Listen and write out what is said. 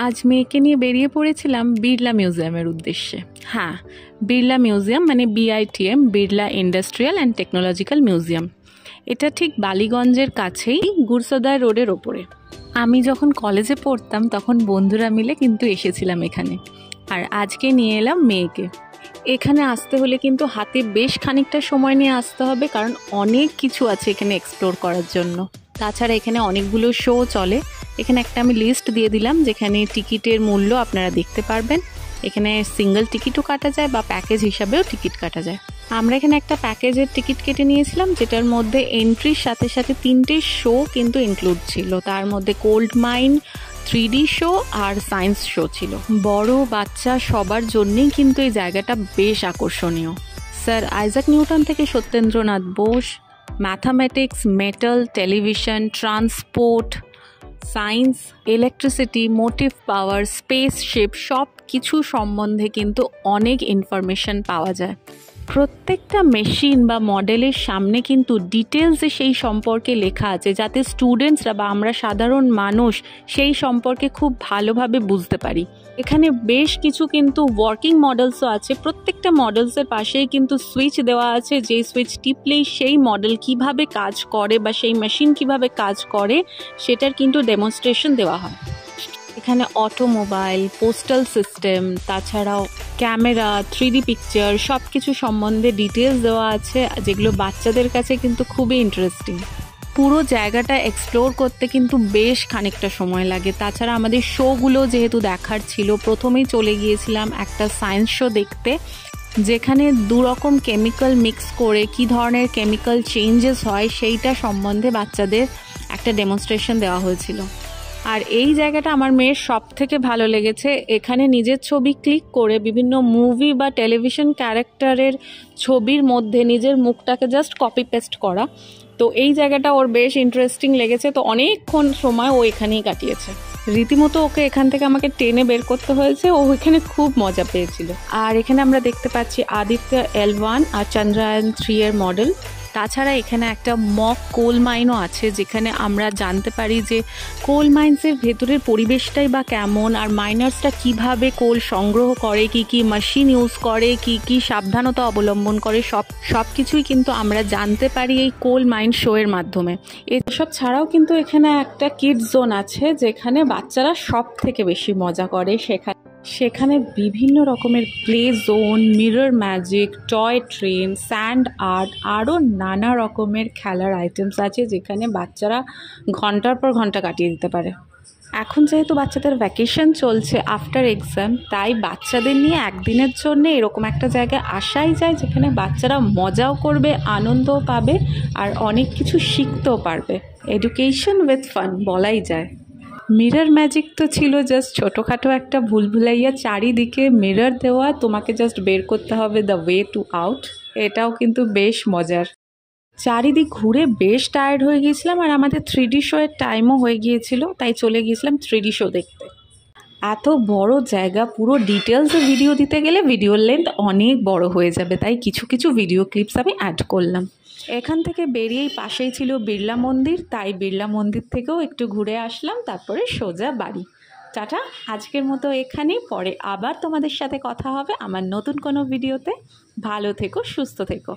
আজ মেয়েকে নিয়ে বেরিয়ে পড়েছিলাম বিড়লা মিউজিয়ামের উদ্দেশ্যে। হ্যাঁ, বিড়লা মিউজিয়াম মানে BITM, Birla industrial and technological museum. এটা ঠিক বালিগঞ্জের কাছেই গুরসোদায় রোডের ওপরে। আমি যখন কলেজে পড়তাম তখন বন্ধুরা মিলে কিন্তু এসেছিলাম এখানে, আর আজকে নিয়ে এলাম মেয়েকে। এখানে আসতে হলে কিন্তু হাতে বেশ খানিকটা সময় নিয়ে আসতে হবে, কারণ অনেক কিছু আছে এখানে এক্সপ্লোর করার জন্য। তাছাড়া এখানে অনেকগুলো শো চলে। এখানে একটা আমি লিস্ট দিয়ে দিলাম যেখানে টিকিটের মূল্য আপনারা দেখতে পারবেন। এখানে সিঙ্গেল টিকিটও কাটা যায় বা প্যাকেজ হিসাবেও টিকিট কাটা যায়। আমরা এখানে একটা প্যাকেজের টিকিট কেটে নিয়েছিলাম, যেটার মধ্যে এন্ট্রির সাথে সাথে 3টে শো কিন্তু ইনক্লুড ছিল। তার মধ্যে গোল্ড মাইন, 3D শো আর সায়েন্স শো ছিল। বড় বাচ্চা সবার জন্যেই কিন্তু এই জায়গাটা বেশ আকর্ষণীয়। স্যার আইজাক নিউটন থেকে Satyendranath Bose, mathematics, metal, television, transport, science, electricity, motive power, spaceship সব কিছু সম্বন্ধে কিন্তু অনেক ইনফরমেশন পাওয়া যায়। প্রত্যেকটা মেশিন বা মডেলের সামনে কিন্তু ডিটেলসে সেই সম্পর্কে লেখা আছে, যাতে স্টুডেন্টসরা বা আমরা সাধারণ মানুষ সেই সম্পর্কে খুব ভালোভাবে বুঝতে পারি। এখানে বেশ কিছু কিন্তু ওয়ার্কিং মডেলসও আছে। প্রত্যেকটা মডেলসের পাশেই কিন্তু সুইচ দেওয়া আছে, যে সুইচ টিপলেই সেই মডেল কিভাবে কাজ করে বা সেই মেশিন কিভাবে কাজ করে সেটার কিন্তু ডেমনস্ট্রেশন দেওয়া হয়। এখানে অটোমোবাইল, পোস্টাল সিস্টেম, তাছাড়াও ক্যামেরা, 3D পিকচার সব কিছু সম্বন্ধে ডিটেলস দেওয়া আছে, যেগুলো বাচ্চাদের কাছে কিন্তু খুবই ইন্টারেস্টিং। পুরো জায়গাটা এক্সপ্লোর করতে কিন্তু বেশ খানিকটা সময় লাগে। তাছাড়া আমাদের শোগুলো যেহেতু দেখার ছিল, প্রথমেই চলে গিয়েছিলাম একটা সায়েন্স শো দেখতে, যেখানে 2 রকম কেমিক্যাল মিক্স করে কী ধরনের কেমিক্যাল চেঞ্জেস হয় সেইটা সম্বন্ধে বাচ্চাদের একটা ডেমনস্ট্রেশন দেওয়া হয়েছিল। আর এই জায়গাটা আমার মেয়ের সব থেকে ভালো লেগেছে। এখানে নিজের ছবি ক্লিক করে বিভিন্ন মুভি বা টেলিভিশন ক্যারেক্টারের ছবির মধ্যে নিজের মুখটাকে জাস্ট কপি পেস্ট করা। তো এই জায়গাটা ওর বেশ ইন্টারেস্টিং লেগেছে, তো অনেকক্ষণ সময় ও এখানেই কাটিয়েছে। রীতিমতো ওকে এখান থেকে আমাকে টেনে বের করতে হয়েছে, ও এখানে খুব মজা পেয়েছিল। আর এখানে আমরা দেখতে পাচ্ছি আদিত্য L1 আর চন্দ্রায়ন 3 এর মডেল। তাছাড়া এখানে একটা মক কোল মাইনও আছে, যেখানে আমরা জানতে পারি যে কোল মাইন্সের ভেতরের পরিবেশটাই বা কেমন, আর মাইনার্সরা কিভাবে কোল সংগ্রহ করে, কি কি মেশিন ইউজ করে, কি কি সাবধানতা অবলম্বন করে, সব কিছুই কিন্তু আমরা জানতে পারি এই কোল মাইন শো এর মাধ্যমে। এসব ছাড়াও কিন্তু এখানে একটা কিডস জোন আছে, যেখানে বাচ্চারা সব থেকে বেশি মজা করে। সেখানে বিভিন্ন রকমের play zone, mirror magic, toy train, sand art, আরও নানা রকমের খেলার আইটেমস আছে, যেখানে বাচ্চারা ঘন্টার পর ঘন্টা কাটিয়ে দিতে পারে। এখন যেহেতু বাচ্চাদের ভ্যাকেশন চলছে আফটার এক্সাম, তাই বাচ্চাদের নিয়ে একদিনের জন্য এরকম একটা জায়গায় আসাই যায়, যেখানে বাচ্চারা মজাও করবে, আনন্দও পাবে, আর অনেক কিছু শিখতেও পারবে। এডুকেশন উইথ ফান বলাই যায়। মিরর ম্যাজিক তো ছিল জাস্ট ছোটোখাটো একটা ভুলভুলাইয়া, চারিদিকে মিরর দেওয়া, তোমাকে জাস্ট বের করতে হবে দ্য ওয়ে টু আউট। এটাও কিন্তু বেশ মজার। চারিদিক ঘুরে বেশ টায়ার্ড হয়ে গিয়েছিলাম, আর আমাদের 3D শো এর টাইমও হয়ে গিয়েছিল, তাই চলে গিয়েছিলাম 3D শো দেখতে। এত বড় জায়গা, পুরো ডিটেলসে ভিডিও দিতে গেলে ভিডিওর লেন্থ অনেক বড় হয়ে যাবে, তাই কিছু কিছু ভিডিও ক্লিপস আমি অ্যাড করলাম। এখান থেকে বেরিয়েই পাশেই ছিল বিড়লা মন্দির, তাই বিড়লা মন্দির থেকেও একটু ঘুরে আসলাম, তারপরে সোজা বাড়ি। টাটা, আজকের মতো এখানেই। পরে আবার তোমাদের সাথে কথা হবে আমার নতুন কোনো ভিডিওতে। ভালো থেকো, সুস্থ থেকো।